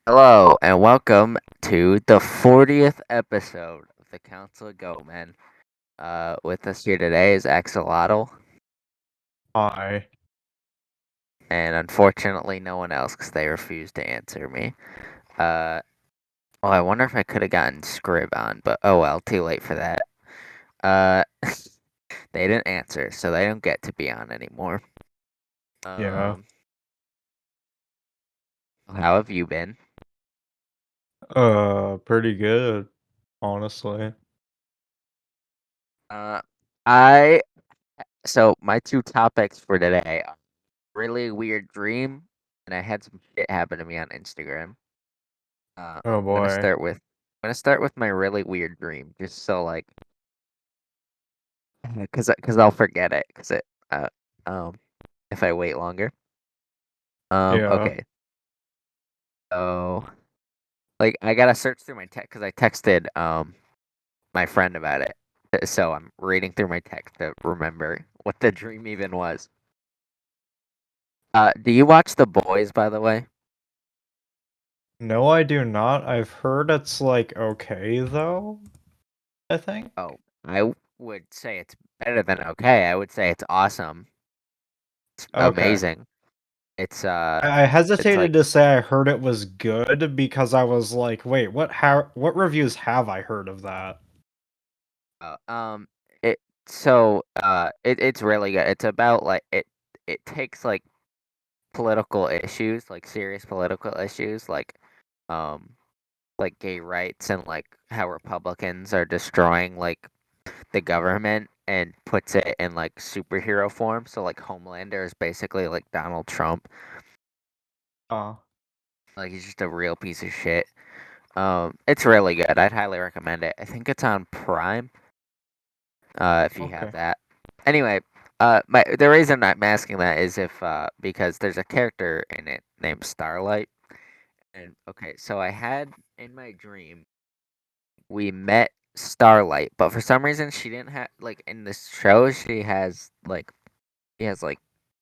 Hello and welcome to the 40th episode of the Council of Goatmen. With us here today is Axolotl, Hi. and unfortunately no one else because they refused to answer me. Uh, I wonder if I could have gotten Scrib on, but oh well, too late for that. Uh, they didn't answer, so they don't get to be on anymore. Yeah. Um, how have you been? Pretty good, honestly. Uh, I so my two topics for today are really weird dream, and I had some shit happen to me on Instagram. Oh I'm gonna boy. start with my really weird dream, just so like, cause I'll forget it, uh, um, if I wait longer. Yeah. Okay, so like I gotta search through my text, cause I texted my friend about it, so I'm reading through my text to remember what the dream even was. Do you watch The Boys, by the way? No, I do not. I've heard it's like okay though, I think. Oh, I would say it's better than okay. I would say it's awesome. It's Okay. amazing. It's I it's hesitated like to say I heard it was good because I was like, wait, what reviews have I heard of that? uh, um it it's really good. It's about like it takes like political issues, like serious political issues, um like gay rights and like how Republicans are destroying like the government and puts it in like superhero form. So like Homelander is basically like Donald Trump. Uh, Like he's just a real piece of shit. It's really good. I'd highly recommend it. I think it's on Prime. If you have okay. that. Anyway, the reason I'm asking that is if because there's a character in it named Starlight, and okay, so I had in my dream we met Starlight, but for some reason she didn't have like in this show she has like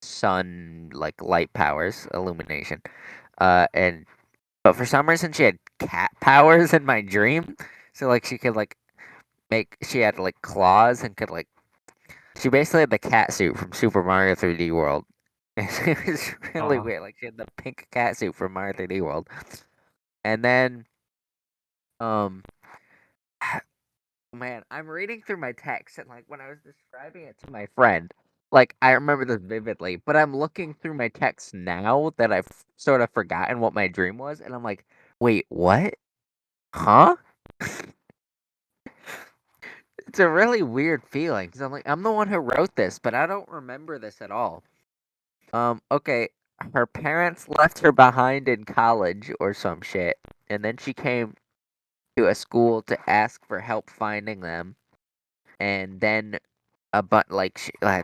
sun like light powers illumination, and but for some reason she had cat powers in my dream, so like she could like she had like claws and could like she basically had the cat suit from Super Mario 3D World. It was really Uh, weird. Like she had the pink cat suit from Mario 3D World. And then um man, I'm reading through my text and like when I was describing it to my friend, like I remember this vividly, but I'm looking through my text now that I've sort of forgotten what my dream was and I'm like, "Wait, what? Huh?" It's a really weird feeling cuz I'm like I'm the one who wrote this, but I don't remember this at all. Okay. Her parents left her behind in college or some shit, and then she came to a school to ask for help finding them, and then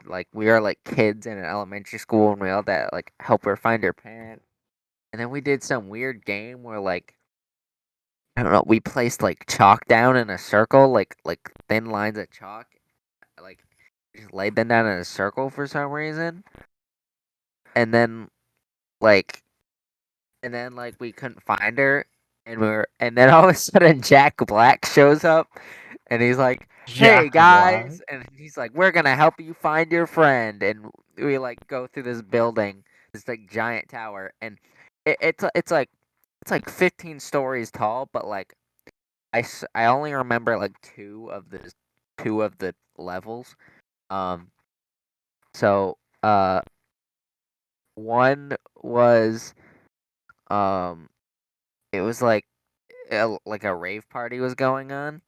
like we are like kids in an elementary school, and we all that like help her find her parents, and then we did some weird game where like I don't know, we placed like chalk down in a circle, like thin lines of chalk, like just laid them down in a circle for some reason, and then like and then we couldn't find her and then all of a sudden Jack Black shows up and he's like, "Hey Jack Black. guys," and he's like, "We're gonna help you find your friend," and we like go through this building, this like giant tower, and it's like 15 stories tall, but like I only remember like two of the levels. Um, so one was um it was like a rave party was going on.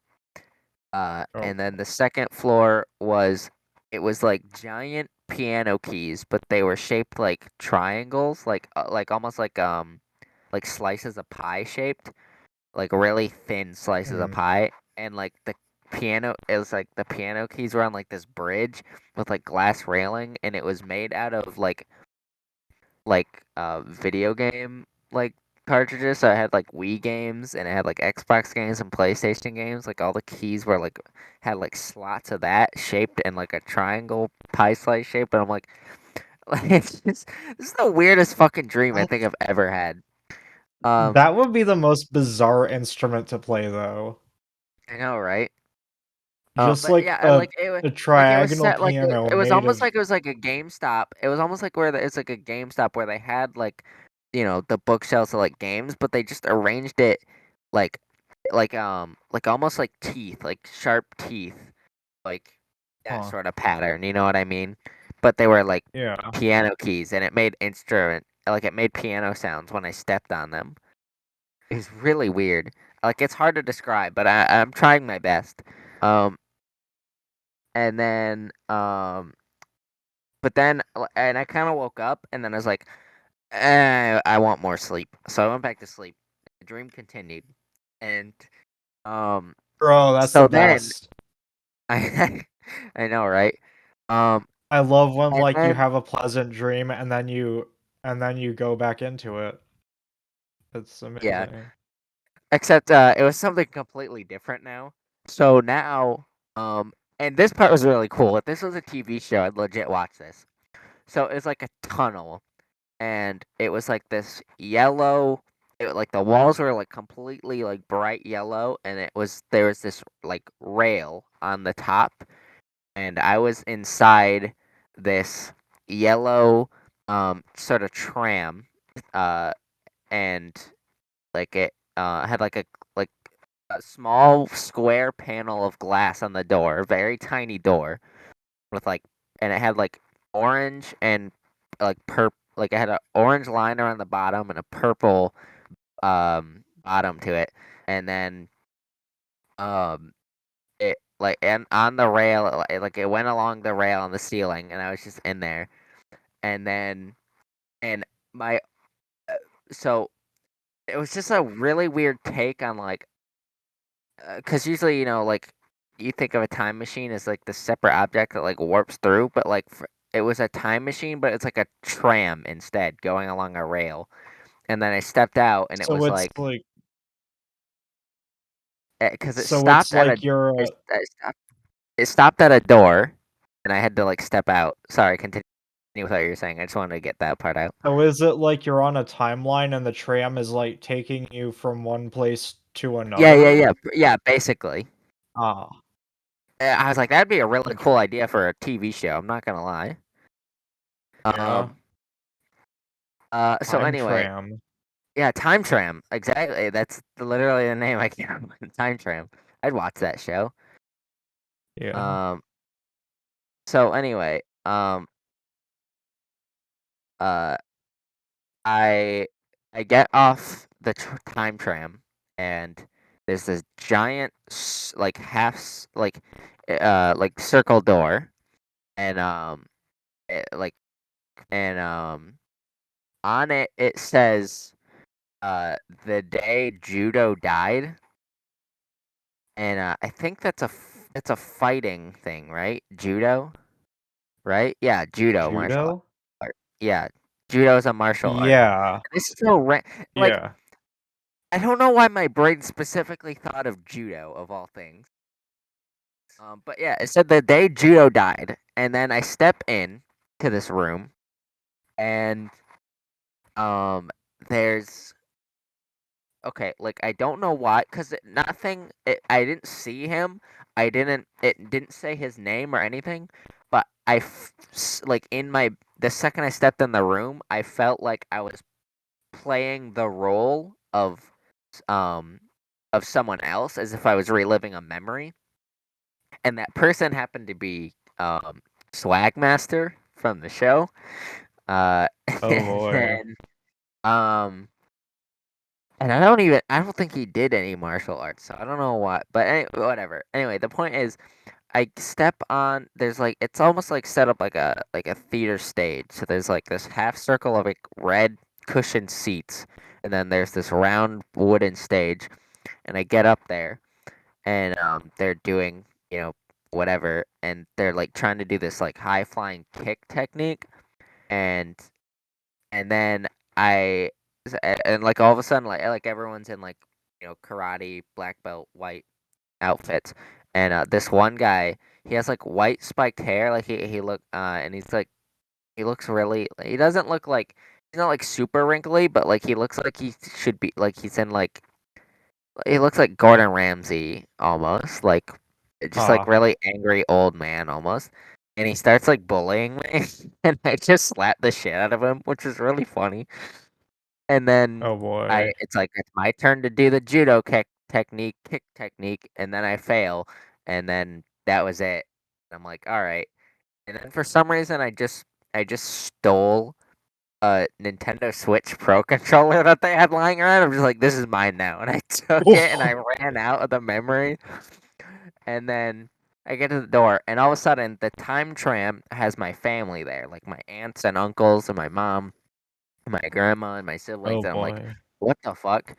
Oh, And then the second floor was it was like giant piano keys, but they were shaped like triangles, like almost like slices of pie shaped, like really thin slices of mm, pie, and like the piano it was like the piano keys were on like this bridge with like glass railing, and it was made out of video game like cartridges. So I had like Wii games and it had like Xbox games and PlayStation games. Like all the keys were like had like slots of that shaped in like a triangle pie slice shape. And I'm like, it's just this is the weirdest fucking dream I think that's I've ever had. That would be the most bizarre instrument to play, though. I know, right? Just But like yeah, I like it. a Like it was triagonal set like piano it was made almost of. like it was like a GameStop. It was almost like it's like a GameStop where they had like, the bookshelves of like games, but they just arranged it like like almost like teeth, like sharp teeth, like that Huh. sort of pattern. You know what I mean? But they were like Yeah. piano keys, and it made piano sounds when I stepped on them. It was really weird. Like it's hard to describe, but I'm trying my best. Um, and then but then and I kind of woke up, and then I was like, I want more sleep. So I went back to sleep. The dream continued, and um, Bro, that's the so then best. I I know, right? Um, I love when and like you then have a pleasant dream and then you go back into it. It's yeah, amazing. except it was something completely different now. So now, and this part was really cool. If this was a TV show, I'd legit watch this. So it's like a tunnel, and it was like this yellow. Like the walls were like completely like bright yellow, and there was this like rail on the top, and I was inside this yellow sort of tram, uh, and like it had like a small square panel of glass on the door, very tiny door with like, and it had like orange and like like it had an orange liner on the bottom and a purple bottom to it, and then um it like and on the rail it went along the rail on the ceiling, and I was just in there, and then and my so it was just a really weird take on like, because usually, like you think of a time machine as like the separate object that like warps through, but like it was a time machine, but it's like a tram instead going along a rail. And then I stepped out, and it So was it's like, like because so it's like you're it stopped at a door, and I had to like step out. Sorry, continue with what you were saying. I just wanted to get that part out. so is it like you're on a timeline and the tram is like taking you from one place to Yeah, yeah, another? yeah, yeah. Basically, Ah, I was like, that'd be a really cool idea for a TV show. I'm not gonna lie. yeah. Um. So Time anyway, tram. yeah, Time Tram. Exactly. That's literally the name I can't remember. Time Tram. I'd watch that show. Yeah. Um. So anyway, uh, I I get off the time tram, and there's this giant like like circle door, and like and on it it says the day Judo died, and I think that's a fighting thing, right? Judo, right? Yeah, judo martial Judo? art. Yeah, judo is a martial art. Yeah. This is so like Yeah. I don't know why my brain specifically thought of judo of all things. But yeah, it said the day judo died, and then I step in to this room, and um, there's okay, like I don't know why, cause nothing. I didn't see him. I didn't. It didn't say his name or anything. But like in my the second I stepped in the room, I felt like I was playing the role um of someone else, as if I was reliving a memory, and that person happened to be Swagmaster from the show. Uh, Oh and boy. then and I don't think he did any martial arts, so I don't know what. But whatever. Anyway, the point is, I step on. There's like it's almost like set up like a theater stage. So there's like this half circle of like red cushioned seats, and then there's this round wooden stage. And I get up there, and they're doing whatever, and they're like trying to do this like high flying kick technique, and then I and like all of a sudden like everyone's in like karate black belt white outfits, and this one guy, he has like white spiked hair, like he look and he looks really, he doesn't look like he's not like super wrinkly, but like he looks like he should be like he's in like he looks like Gordon Ramsay almost, like just like Ah, really angry old man almost. And he starts like bullying me, and I just slap the shit out of him, which is really funny. And then oh boy. it's like it's my turn to do the judo kick technique, and then I fail, and then that was it. I'm like, all right. And then for some reason, I just stole a Nintendo Switch Pro controller that they had lying around. I'm just like, this is mine now, and I took it and I ran out of the memory, and then I get to the door, and all of a sudden, the time tram has my family there, like my aunts and uncles and my mom, and my grandma and my Oh siblings, and I'm like, boy. what the fuck?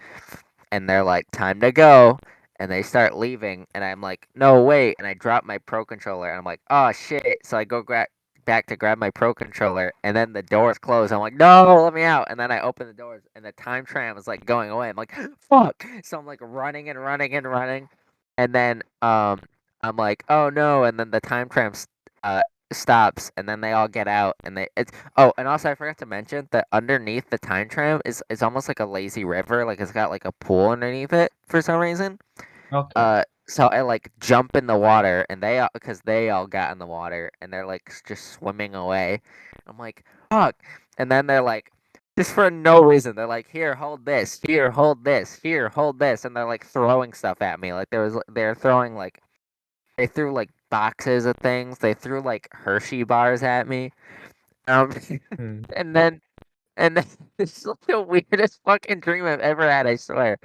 And they're like, time to go. And they start leaving, and I'm like, no, wait. And I drop my pro controller, and I'm like, oh shit. So I go back to grab my pro controller, and then the doors close. I'm like, no, let me out. And then I open the doors, and the time tram is like going away. I'm like, fuck. So I'm like running and running and running. And then I'm like, oh no. And then the time tram uh, stops, and then they all get out, and it's oh, and also I forgot to mention that underneath the time tram is almost like a lazy river, like it's got like a pool underneath it for some reason. Okay. So I like jump in the water, and they all because they all got in the water, and they're like just swimming away. I'm like, fuck, and then they're like. Just for no reason, they're like, "Here, hold this. Here, hold this. Here, hold this," and they're like throwing stuff at me. Like they're throwing like they threw like boxes of things. They threw like Hershey bars at me. Um, Hmm. and then and then it's like the weirdest fucking dream I've ever had, I swear.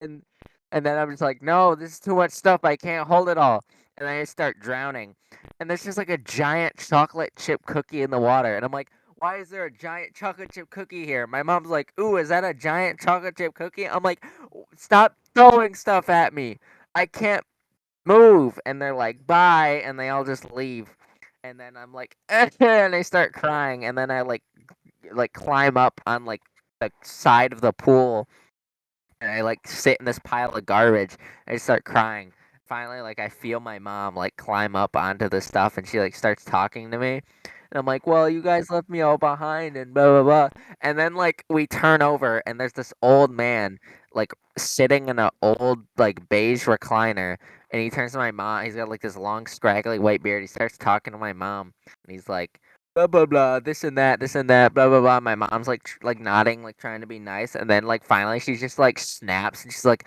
And and then I'm just like, no, this is too much stuff. I can't hold it all. And I start drowning. And there's just like a giant chocolate chip cookie in the water. And I'm like, why is there a giant chocolate chip cookie here? My mom's like, ooh, is that a giant chocolate chip cookie? I'm like, stop throwing stuff at me. I can't move. And they're like, bye. And they all just leave. And then I'm like, and they start crying. And then I like climb up on like the side of the pool, and I like sit in this pile of garbage. I start crying. Finally, like I feel my mom like climb up onto the stuff, and she like starts talking to me. And I'm like, well, you guys left me all behind and blah blah blah. And then like we turn over, and there's this old man like sitting in an old like beige recliner, and he turns to my mom. He's got like this long scraggly white beard. He starts talking to my mom, and he's like, blah blah blah, this and that, blah blah blah. My mom's like like nodding, like trying to be nice, and then like finally she just like snaps, and she's like,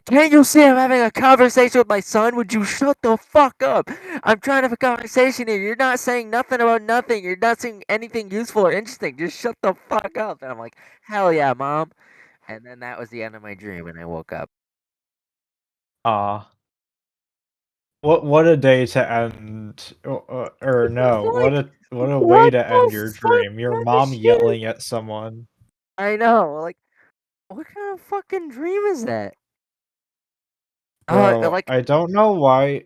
"Can't you see I'm having a conversation with my son? Would you shut the fuck up? I'm trying to have a conversation here. You're not saying nothing about nothing. You're not saying anything useful or interesting. Just shut the fuck up." And I'm like, "Hell yeah, mom!" And then that was the end of my dream, and I woke up. Ah. What a day to end, or no, Like, what a way what to end the your fuck dream. Your kind of mom shit is? yelling at someone. I know. Like, what kind of fucking dream is that? Bro, Like I don't know why,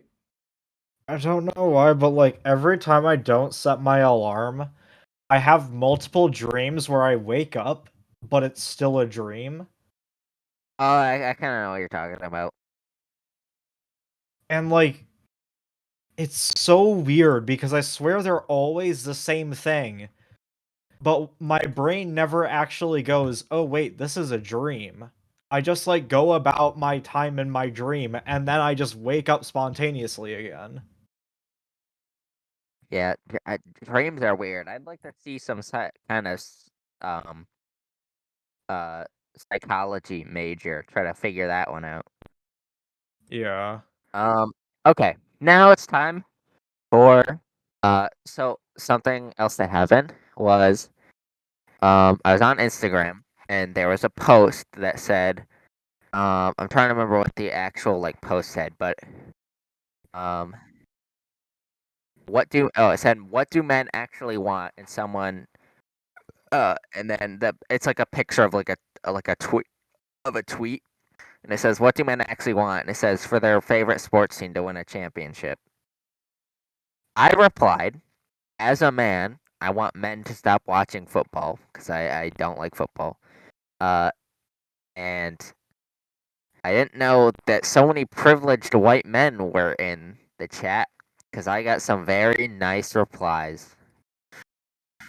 but like every time I don't set my alarm, I have multiple dreams where I wake up, but it's still a dream. oh, I kind of know what you're talking about. And like it's so weird because I swear they're always the same thing. But my brain never actually goes, "Oh wait, this is a dream." I just like go about my time in my dream and then I just wake up spontaneously again. Yeah, dreams are weird. I'd like to see some kind of um uh psychology major try to figure that one out. Yeah. Um, okay, now it's time for so something else that happened was I was on Instagram, and there was a post that said I'm trying to remember what the actual like post said, but um it said what do men actually want in someone, and then it's like a picture of like a tweet of a tweet, and it says what do men actually want, and it says for their favorite sports team to win a championship. I replied, as a man, I want men to stop watching football because I don't like football. Uh, and I didn't know that so many privileged white men were in the chat because I got some very nice replies.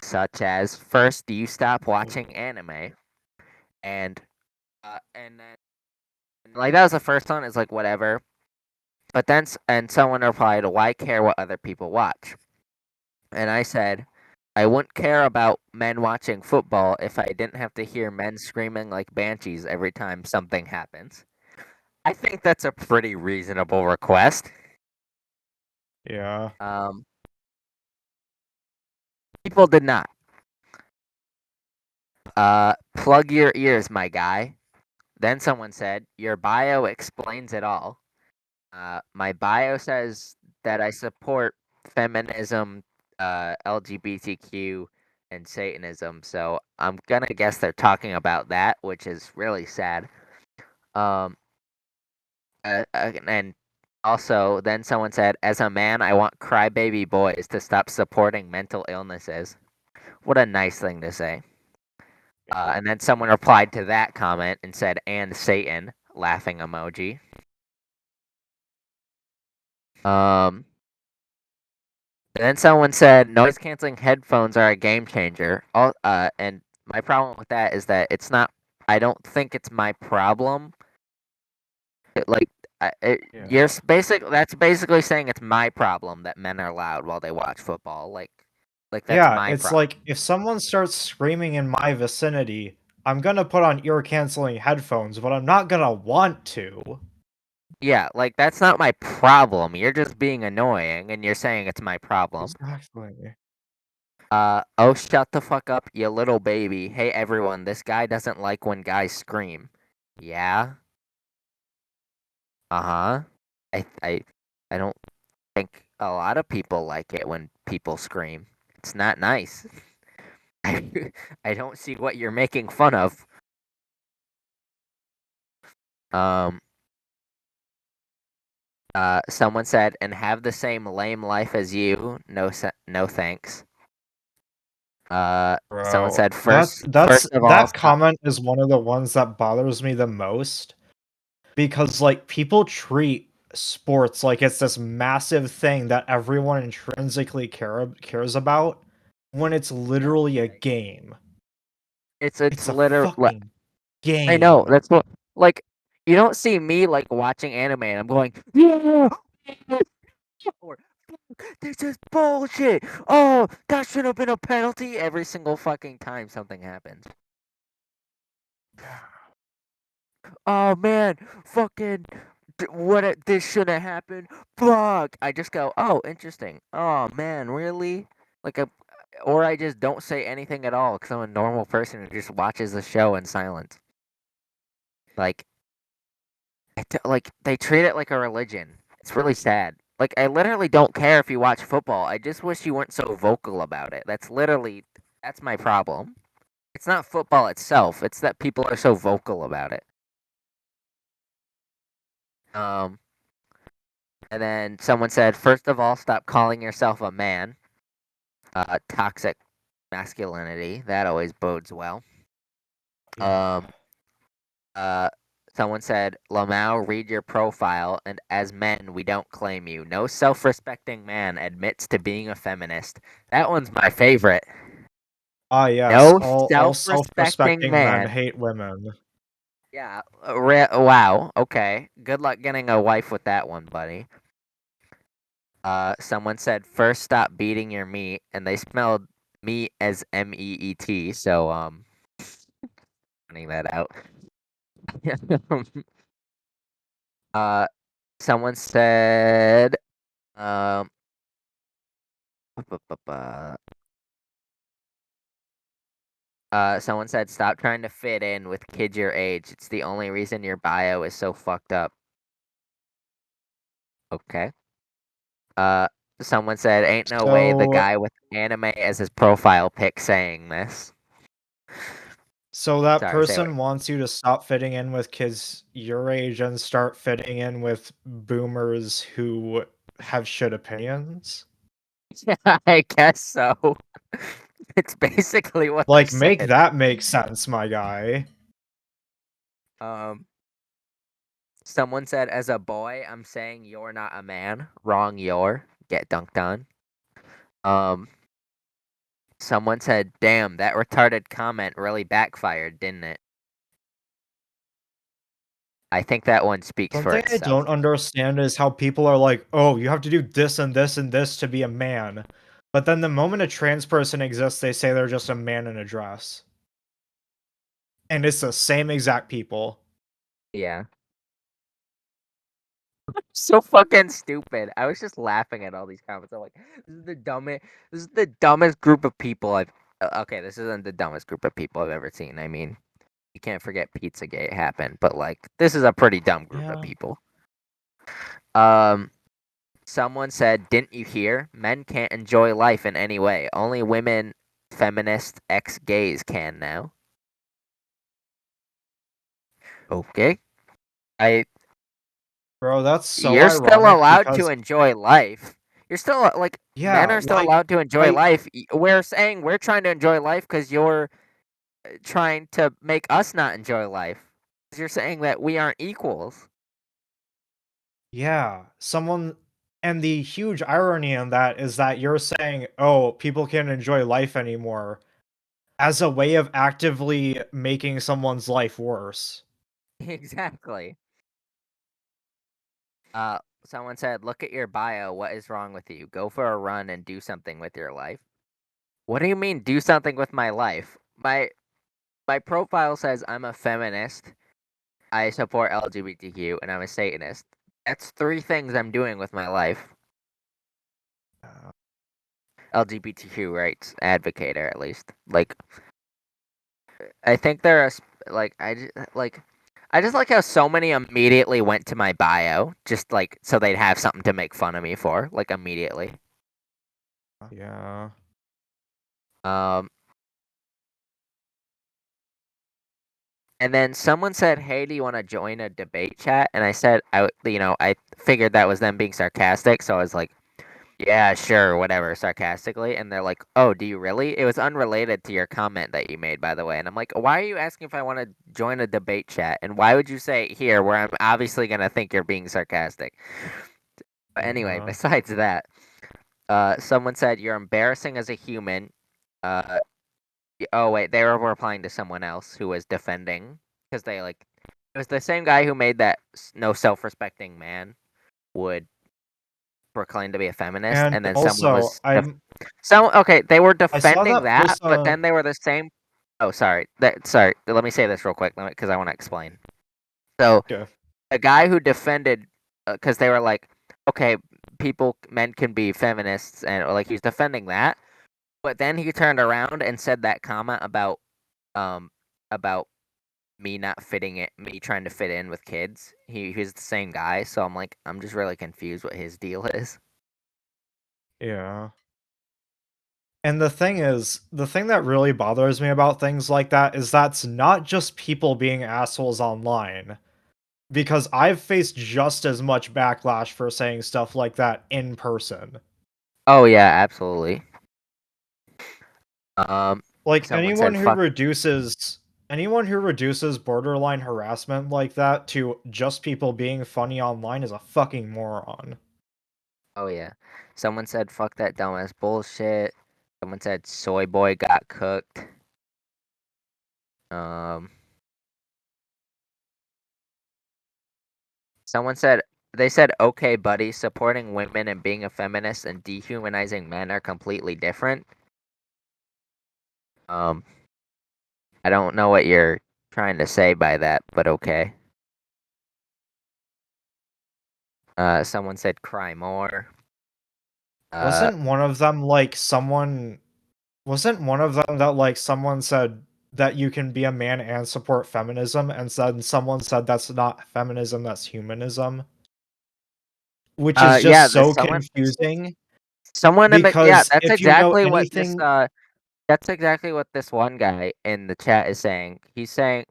such as first, do you stop watching anime? And then like that was the first one. It's like whatever. But then and someone replied, "Why care what other people watch?" And I said, "I wouldn't care about men watching football if I didn't have to hear men screaming like banshees every time something happens." I think that's a pretty reasonable request. Yeah. Um, people did not. Plug your ears, my guy. Then someone said, "Your bio explains it all." My bio says that I support feminism, LGBTQ, and Satanism. So I'm gonna guess they're talking about that, which is really sad. Um, and also, then someone said, "As a man, I want crybaby boys to stop supporting mental illnesses." What a nice thing to say. And then someone replied to that comment and said, "And Satan," laughing emoji. Um, And then someone said noise canceling headphones are a game changer. And my problem with that is that it's not. I don't think it's my problem. Like, Yeah. That's basically saying it's my problem that men are loud while they watch football. Like that's Yeah, my it's problem. like if someone starts screaming in my vicinity, I'm gonna put on ear canceling headphones, but I'm not gonna want to. Yeah, like that's not my problem. You're just being annoying, and you're saying it's my problem. Exactly. Oh, shut the fuck up, you little baby. Hey everyone, this guy doesn't like when guys scream. Yeah. Uh-huh. I I I don't think a lot of people like it when people scream. It's not nice. I I don't see what you're making fun of. Um Someone said and have the same lame life as you. No thanks. Someone Bro, said that's first that's of all that stop. comment is one of the ones that bothers me the most because like people treat sports like it's this massive thing that everyone intrinsically cares about when it's literally a game. It's It's a literally fucking I know, game. that's what like you don't see me like watching anime and I'm going, yeah, or this is bullshit. Oh, that should have been a penalty every single fucking time something happens. Oh man, fucking, this shouldn't have happened. Fuck. I just go, oh, interesting. Oh man, really? Like a, or I just don't say anything at all because I'm a normal person who just watches the show in silence. Like, like they treat it like a religion. It's really sad. Like I literally don't care if you watch football. I just wish you weren't so vocal about it. That's my problem. It's not football itself. It's that people are so vocal about it. Um, and then someone said, first of all, stop calling yourself a man. Toxic masculinity. That always bodes well. Yeah. Um, uh, Someone said, Lamau, read your profile, and as men, we don't claim you. No self-respecting man admits to being a feminist. That one's my favorite. Ah, yes, No all self-respecting self-respecting men man. hate women. Yeah. Wow. Okay. Good luck getting a wife with that one, buddy. Someone said first stop beating your meat, and they spelled meat as MEET. So finding that out. uh, Someone said um. bu- bu- bu- someone said stop trying to fit in with kids your age. It's the only reason your bio is so fucked up. Okay. Uh, Someone said ain't no way the So guy with anime as his profile pic saying this. so that Sorry, say what? person wants you to stop fitting in with kids your age and start fitting in with boomers who have shit opinions? I guess so. It's basically what they Like, make said. that make sense, my guy. Um, Someone said, as a boy, I'm saying you're not a man. Wrong, you're. Get dunked on. Um, Someone said, "Damn, that retarded comment really backfired, didn't it?" I think that one speaks for Something I itself. don't understand is how people are like, "Oh, you have to do this and this and this to be a man." But then the moment a trans person exists, they say they're just a man in a dress. And it's the same exact people. Yeah. So fucking stupid. I was just laughing at all these comments. I'm like, this is the dumbest group of people I've okay, this isn't the dumbest group of people I've ever seen. I mean, you can't forget Pizzagate happened, but like this is a pretty dumb group of Yeah. people. Um Someone said, "Didn't you hear? Men can't enjoy life in any way. Only women, feminist, ex-gays can now." Okay. I Bro, that's so You're still ironic allowed to because enjoy life. You're still like men yeah, are still allowed to enjoy like life. We're saying we're trying to enjoy life because you're trying to make us not enjoy life. 'Cause you're saying that we aren't equals. yeah, someone and the huge irony in that is that you're saying, "Oh, people can't enjoy life anymore," as a way of actively making someone's life worse. Exactly. Uh, Someone said, "Look at your bio. What is wrong with you? Go for a run and do something with your life." What do you mean, do something with my life? My profile says I'm a feminist. I support LGBTQ, and I'm a Satanist. That's three things I'm doing with my life. LGBTQ rights advocator, at least. Like, I think there are like I just like how so many immediately went to my bio, just like so they'd have something to make fun of me for, like immediately. Yeah. Um, and then someone said, "Hey, do you want to join a debate chat?" And I said, I figured that was them being sarcastic, so I was like, "Yeah, sure, whatever," sarcastically. And they're like, "Oh, do you really?" It was unrelated to your comment that you made, by the way. And I'm like, "Why are you asking if I want to join a debate chat? And why would you say it here where I'm obviously gonna think you're being sarcastic?" But anyway, Yeah. besides that, someone said, "You're embarrassing as a human." Uh, oh wait, they were replying to someone else who was defending because they like it was the same guy who made that no self-respecting man would proclaim to be a feminist, And and then someone also, was they were I saw defending that that, but person. then they were the same. Oh, sorry. Let me say this real quick, because I want to explain. So Yeah. a guy who defended, because they were like, okay, men can be feminists, and like he's defending that, but then he turned around and said that comment um, about me trying to fit in with kids. He's the same guy, so I'm just really confused what his deal is. Yeah. And the thing that really bothers me about things like that is that's not just people being assholes online. Because I've faced just as much backlash for saying stuff like that in person. Oh yeah, absolutely. Um, Like Someone said, "Fuck." anyone who reduces borderline harassment like that to just people being funny online is a fucking moron. Oh yeah. Someone said, "Fuck that dumbass bullshit." Someone said, "Soyboy got cooked." Um, Someone said they said, "Okay, buddy, supporting women and being a feminist and dehumanizing men are completely different." Um, I don't know what you're trying to say by that, but okay. Someone said, "Cry more." Uh, Wasn't one of them like someone wasn't one of them that like someone said that you can be a man and support feminism and said someone said that's not feminism, that's humanism? Which is yeah, just the so someone, confusing someone in the yeah, because if you know anything. that's exactly what this one guy in the chat is saying. He's saying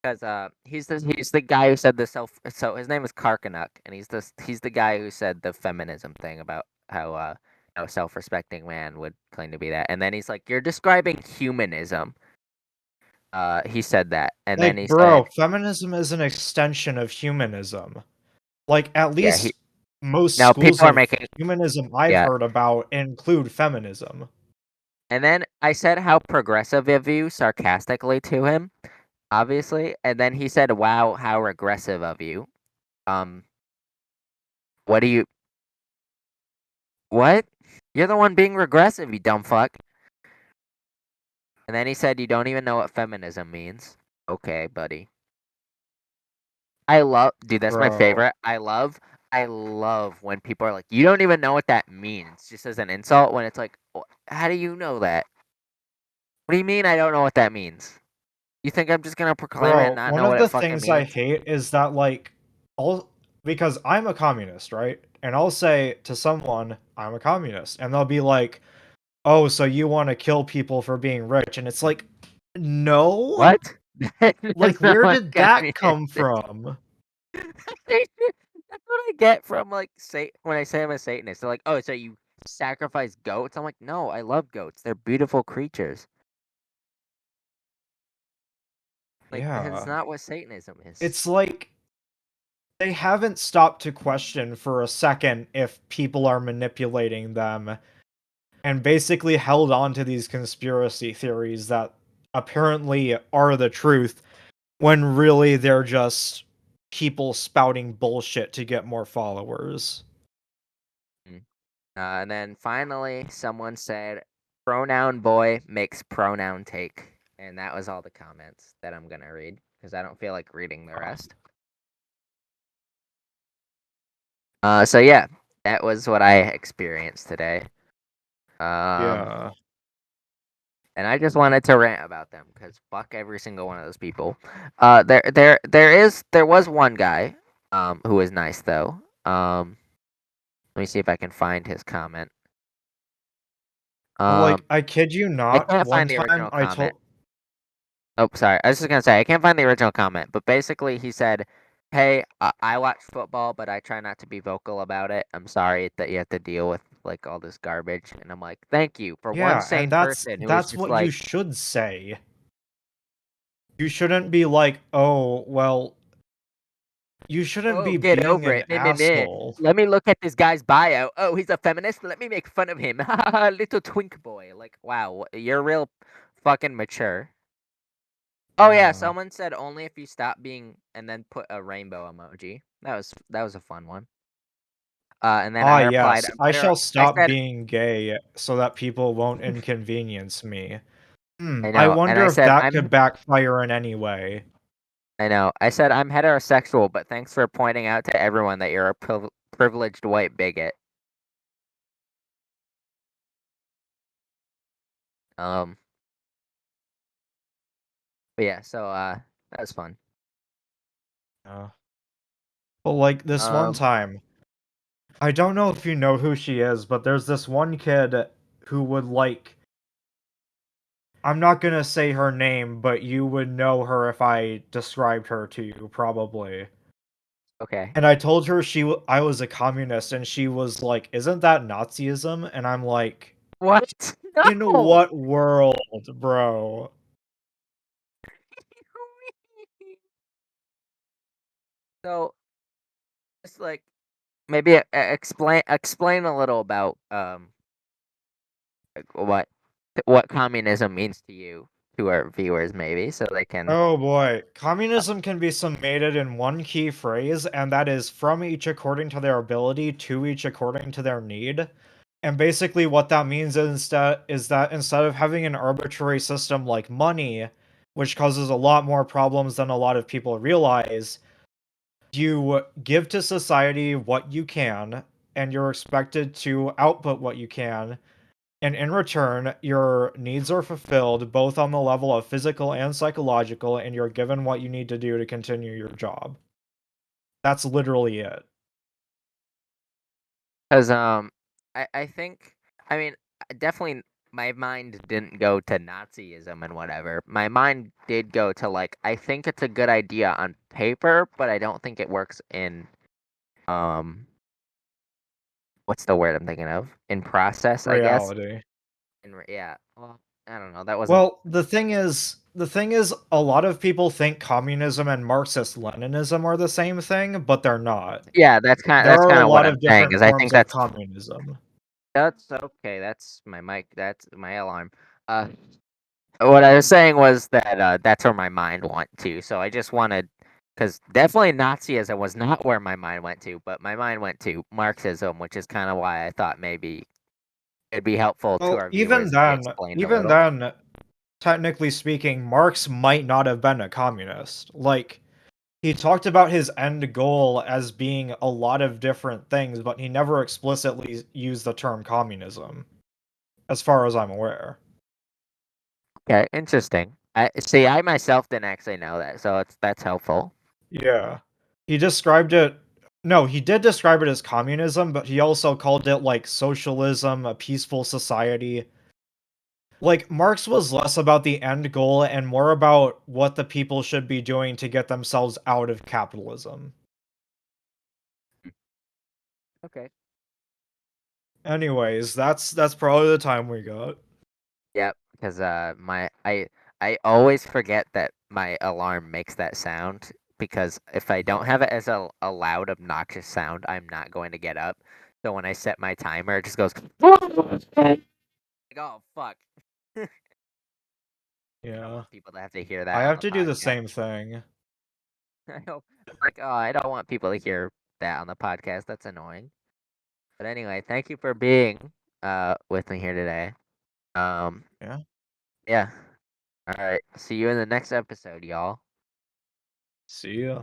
because he's the guy who said the so his name is Karkanuck, and he's the guy who said the feminism thing about how a self-respecting man would claim to be that, and then he's like, "You're describing humanism." He said that, and then Like, he bro, said, feminism is an extension of humanism. Like, at "Yeah, least most no, schools people are of making humanism I've yeah." heard about include feminism. And then I said how progressive of you sarcastically to him, obviously, and then he said, "Wow, how regressive of you." Um, what do you? What? You're the one being regressive, you dumb fuck. And then he said, "You don't even know what feminism means." Okay, buddy. I love, dude. That's my Bro. favorite. I love when people are like, "You don't even know what that means," just as an insult. When it's like, how do you know that? What do you mean I don't know what that means? You think I'm just gonna proclaim it and Bro, not one know of what it the fucking things I means? hate is that, like, all because I'm a communist, right? And I'll say to someone, "I'm a communist," and they'll be like, "Oh, so you want to kill people for being rich?" And it's like, "No? What? Like, That's not where what did that communist come is. from?" That's what I get from like say when I say I'm a Satanist. They're like, "Oh, so you sacrifice goats?" I'm like, "No, I love goats. They're beautiful creatures." Like that's Yeah. not what Satanism is. It's like they haven't stopped to question for a second if people are manipulating them and basically held on to these conspiracy theories that apparently are the truth when really they're just people spouting bullshit to get more followers. Mm. And then finally, someone said, "Pronoun boy makes pronoun take," and that was all the comments that I'm gonna read because I don't feel like reading the rest. So yeah, that was what I experienced today. Um, Yeah. and I just wanted to rant about them because fuck every single one of those people. There was one guy, who was nice though. Let me see if I can find his comment. Like, Um, I kid you I not, can't one find the time original I comment. told Oh, sorry. I was just gonna say I can't find the original comment, but basically he said, "Hey, I watch football, but I try not to be vocal about it. I'm sorry that you have to deal with like all this garbage." And I'm like, "Thank you for one yeah, and sane that's person who was that's just what you like, should say. You shouldn't be like, "Oh, well," you shouldn't oh, be get being over an it. Meh, meh, meh. asshole. Let me look at this guy's bio. Oh, he's a feminist. Let me make fun of him. Little twink boy. Like, wow, you're real fucking mature." Oh yeah, Yeah. someone said only if you stop being and then put a rainbow emoji. That was a fun one. And then Ah, I replied, yes, I'm I better. shall I stop said, being gay so that people won't inconvenience me. I I know, and wonder if that could backfire in any way. I know. I said I'm heterosexual, but thanks for pointing out to everyone that you're a privileged white bigot. Um, but yeah, so that was fun. Uh, but, like, this one Um, time, I don't know if you know who she is, but there's this one kid who would, like, I'm not gonna say her name, but you would know her if I described her to you, probably. okay. And I told her I was a communist, and she was like, "Isn't that Nazism?" And I'm like, What? "In No. what world, bro?" So just like maybe explain a little about like, what communism means to you to our viewers maybe so they can. Oh boy. Communism can be summated in one key phrase, and that is from each according to their ability, to each according to their need. And basically what that means is that instead of having an arbitrary system like money, which causes a lot more problems than a lot of people realize, you give to society what you can, and you're expected to output what you can, and in return, your needs are fulfilled both on the level of physical and psychological, and you're given what you need to do to continue your job. That's literally it. Because I think I mean definitely my mind didn't go to Nazism and whatever. My mind did go to like I think it's a good idea on paper, but I don't think it works in um what's the word I'm thinking of? In process, I guess. Reality. Yeah. Well, I don't know. That wasn't. Well, the thing is, a lot of people think communism and Marxist-Leninism are the same thing, but they're not. Yeah, There that's are kind a of what lot I'm of saying. different Is I forms think of communism. that's okay. That's my mic. That's my alarm. Uh, what I was saying was that that's where my mind went to. So I just wanted, because definitely Nazism was not where my mind went to, but my mind went to Marxism, which is kind of why I thought maybe it'd be helpful to Well, our viewers if I explained a even little. then, technically speaking, Marx might not have been a communist. Like, he talked about his end goal as being a lot of different things, but he never explicitly used the term communism, as far as I'm aware. Okay, interesting. I see. I myself didn't actually know that, so that's helpful. Yeah. He described it No, he did describe it as communism, but he also called it, like, socialism, a peaceful society. Like, Marx was less about the end goal and more about what the people should be doing to get themselves out of capitalism. Okay. Anyways, that's probably the time we got. Yep, because I always forget that my alarm makes that sound because if I don't have it as a loud, obnoxious sound, I'm not going to get up. So when I set my timer, it just goes like, oh fuck. I don't Yeah. want people to have to hear I that on have the to do the podcast. same thing. I know, like, oh, I don't want people to hear that on the podcast. That's annoying. But anyway, thank you for being with me here today. Um, Yeah. yeah. All right. See you in the next episode, y'all. See ya.